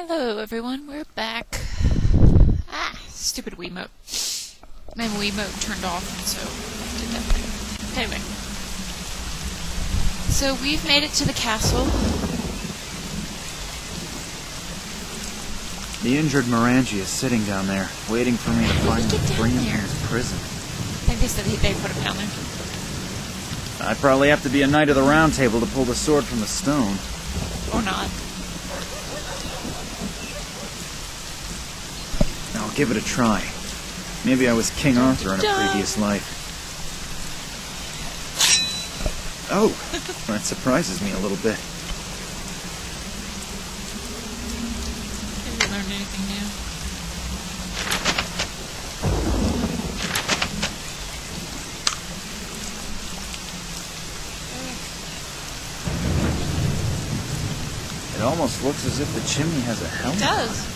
Hello everyone, we're back. Stupid Wiimote. My Wiimote turned off, and so I did that thing. Anyway. So we've made it to the castle. The injured Morangi is sitting down there, waiting for me to finally bring him from his prison. I think they said they put him down there. I'd probably have to be a knight of the round table to pull the sword from the stone. Or not. I'll give it a try. Maybe I was King Arthur in a previous life. Oh, that surprises me a little bit. Have you learned anything new? It almost looks as if the chimney has a helmet. It does.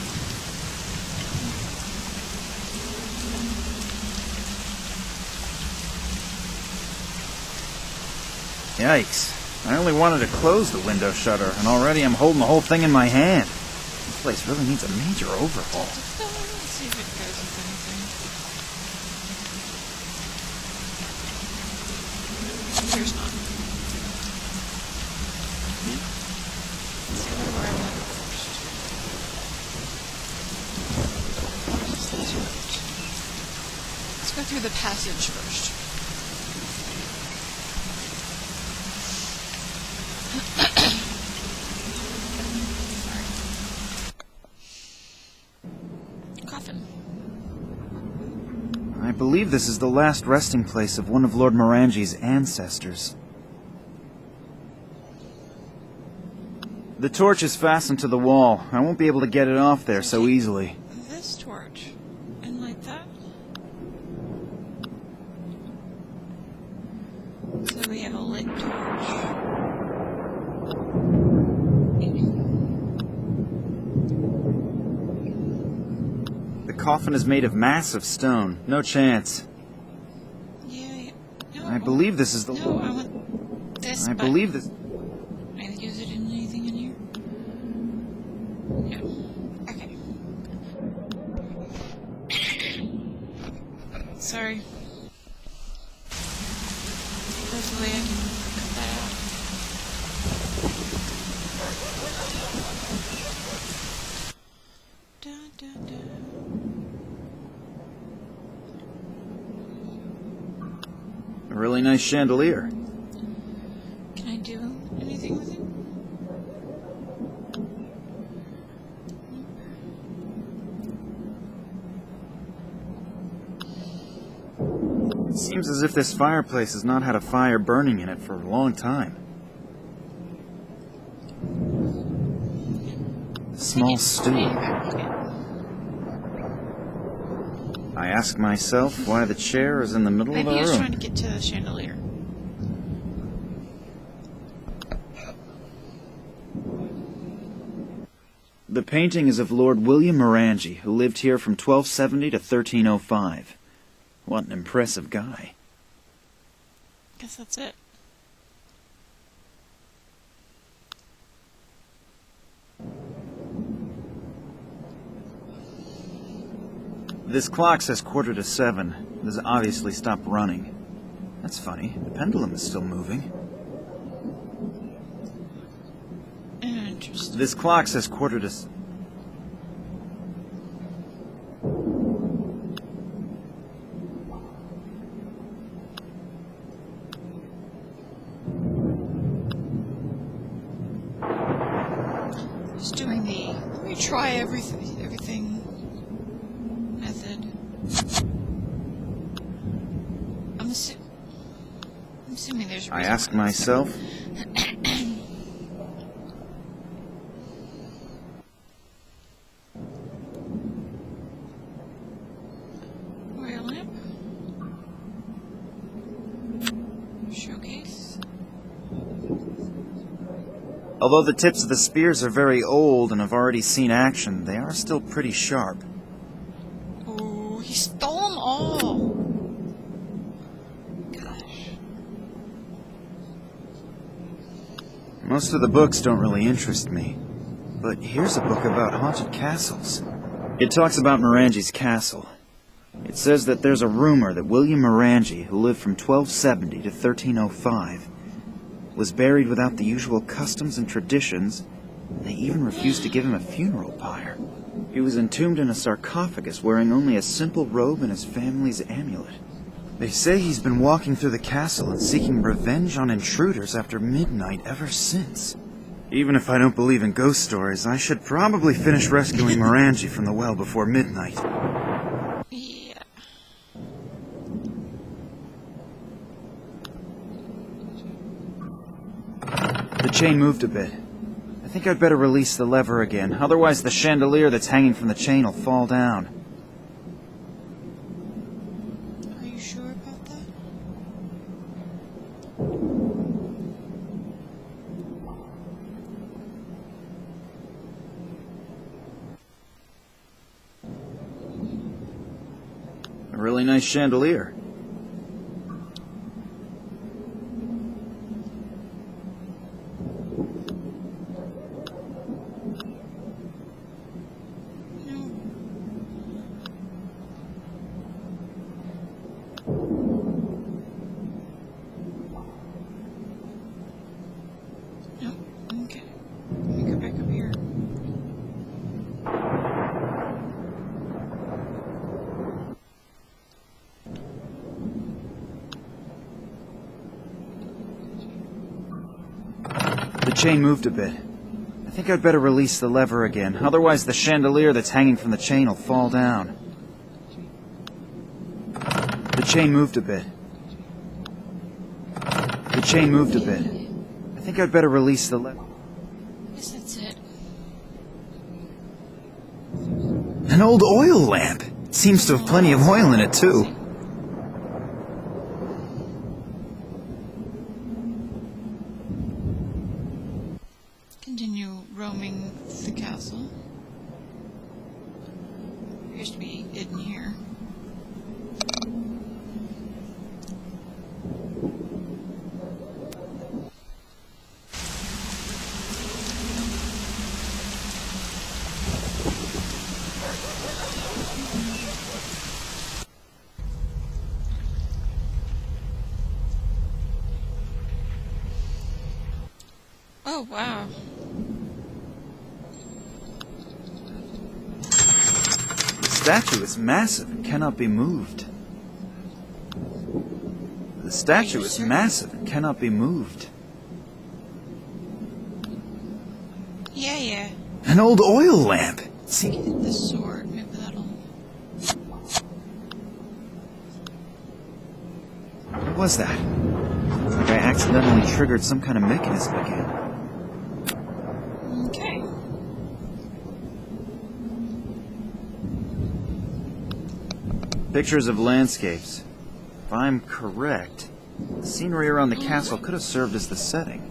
Yikes. I only wanted to close the window shutter, and already I'm holding the whole thing in my hand. This place really needs a major overhaul. Let's see if it goes with anything. There's not. Let's see where I went first. Let's go through the passage first. Coffin. I believe this is the last resting place of one of Lord Morangi's ancestors. The torch is fastened to the wall. I won't be able to get it off there so easily. This torch. And light that. So we have a lit torch. The coffin is made of massive stone. No chance. Yeah. No, I believe this is the... No, I want this. I believe this... Can I use it in anything in here? No. Okay. Sorry. Hopefully I can cut that out. Dun, dun, dun. A really nice chandelier. Can I do anything with it? It seems as if this fireplace has not had a fire burning in it for a long time. A small stool. I ask myself why the chair is in the middle of the room. Maybe I was trying to get to the chandelier. The painting is of Lord William Morangi, who lived here from 1270 to 1305. What an impressive guy. Guess that's it. This clock says 7:15. It has obviously stopped running. That's funny. The pendulum is still moving. Interesting. This clock says 7:15. Just doing the retry everything method. I'm assuming there's a I reason ask why that's myself, oil lamp. Showcase. although the tips of the spears are very old and have already seen action, they are still pretty sharp. Oh, he stole them all. Gosh. Most of the books don't really interest me. but here's a book about haunted castles. It talks about Morangi's castle. It says that there's a rumor that William Morangi, who lived from 1270 to 1305, was buried without the usual customs and traditions, and they even refused to give him a funeral pyre. He was entombed in a sarcophagus wearing only a simple robe and his family's amulet. They say he's been walking through the castle and seeking revenge on intruders after midnight ever since. Even if I don't believe in ghost stories, I should probably finish rescuing Morangi from the well before midnight. Yeah. The chain moved a bit. I think I'd better release the lever again, otherwise the chandelier that's hanging from the chain will fall down. Are you sure about that? A really nice chandelier. Okay. Let me go back up here. The chain moved a bit. I think I'd better release the lever again, otherwise the chandelier that's hanging from the chain will fall down. The chain moved a bit. The chain moved a bit. I think I'd better release the lever. I guess that's it. An old oil lamp! It seems to have plenty of oil in it, too. Continue roaming the castle. Appears to be hidden here. Oh, wow. The statue is massive and cannot be moved. The statue is massive and cannot be moved. Yeah. An old oil lamp! See, Get the sword. Maybe that'll... what was that? Like I accidentally triggered some kind of mechanism again. Okay. Pictures of landscapes. If I'm correct, the scenery around the castle could have served as the setting.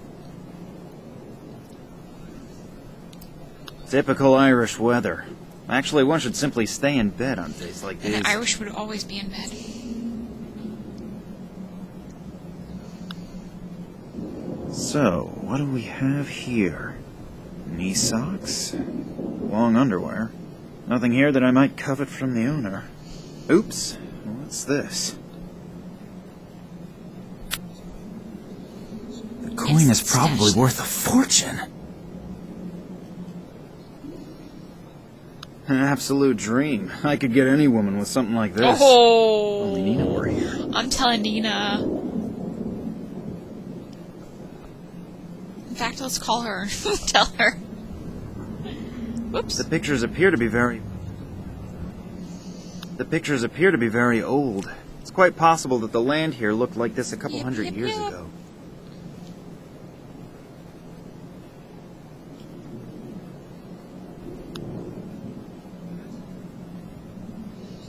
Typical Irish weather. Actually, one should simply stay in bed on days like these. And the Irish would always be in bed. So, what do we have here? Knee socks? Long underwear? Nothing here that I might covet from the owner. Oops, what's this? The coin is probably worth a fortune. An absolute dream. I could get any woman with something like this. Oh! Only Nina were here. I'm telling Nina. In fact, let's call her. Tell her. Whoops. The pictures appear to be very old. It's quite possible that the land here looked like this a couple hundred years ago.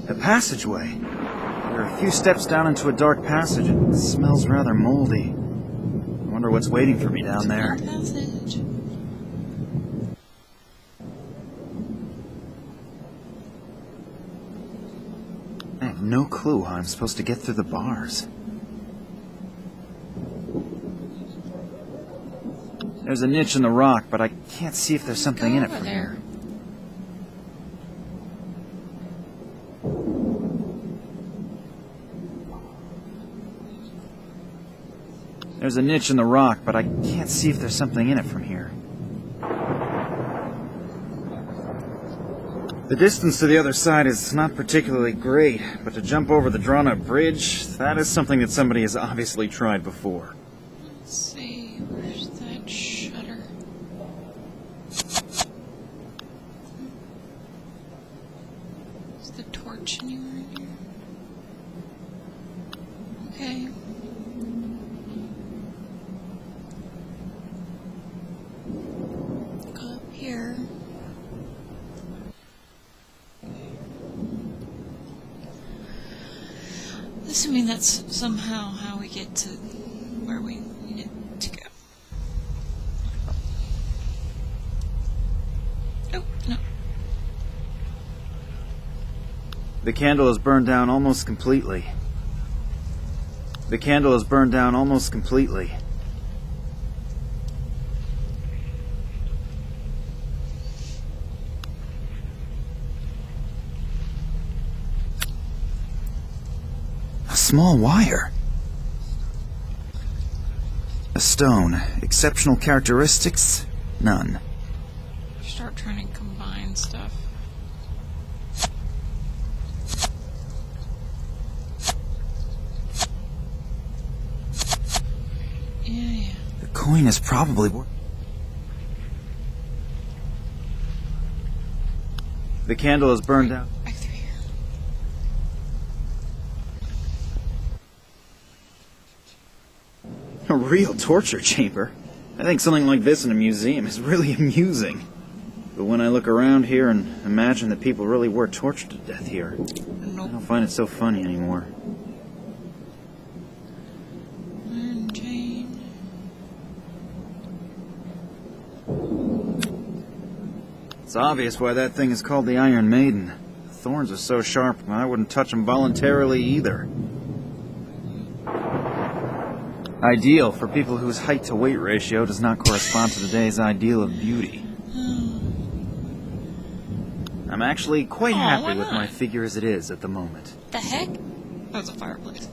A passageway. There are a few steps down into a dark passage. It smells rather moldy. I wonder what's waiting for me down there. Passage. I have no clue how I'm supposed to get through the bars. There's a niche in the rock, but I can't see if there's something in it Go from over here. There's a niche in the rock, but I can't see if there's something in it from here. The distance to the other side is not particularly great, but to jump over the drawn-up bridge, that is something that somebody has obviously tried before. Let's see, where's that shutter? Is the torch anywhere in here? Okay. Go up here. Assuming that's somehow how we get to where we needed to go. Oh, no. The candle is burned down almost completely. The candle is burned down almost completely. A small wire. A stone. Exceptional characteristics? None. Start trying to combine stuff. Yeah. The coin is probably worth... The candle is burned down. Back through here. A real torture chamber. I think something like this in a museum is really amusing. But when I look around here and imagine that people really were tortured to death here, I Nope. don't find it so funny anymore. Iron chain. It's obvious why that thing is called the Iron Maiden. The thorns are so sharp, I wouldn't touch them voluntarily either. Ideal for people whose height-to-weight ratio does not correspond to today's ideal of beauty. I'm actually quite Aw, happy why with not? my figure as it is at the moment. The heck? That was a fireplace.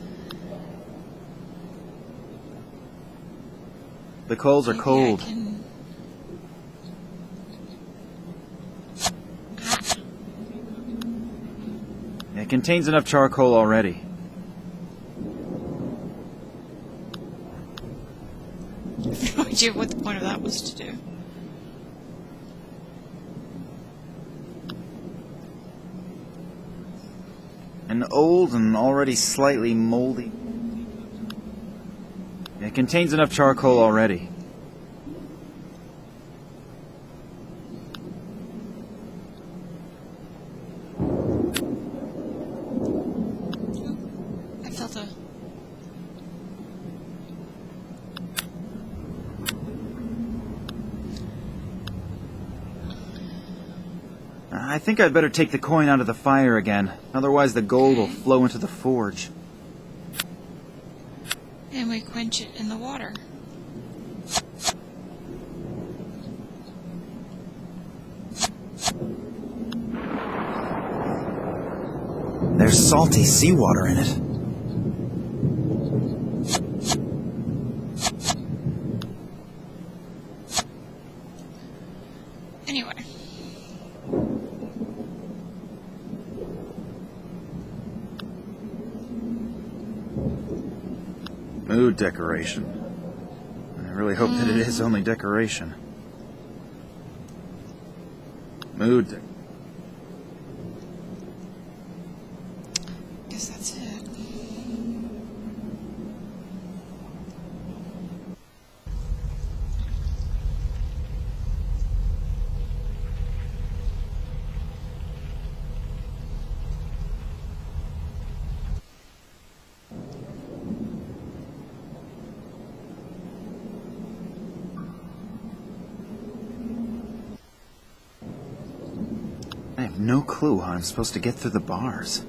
The coals are Maybe cold. I can... It contains enough charcoal already. I have no idea what the point of that was to do. An old and already slightly moldy. It contains enough charcoal already. I felt a... I think I'd better take the coin out of the fire again. Otherwise the gold will flow into the forge. And we quench it in the water. There's salty seawater in it. Anyway. Mood decoration. I really hope that it is only decoration. Mood decoration. Guess that's it. I have no clue how I'm supposed to get through the bars.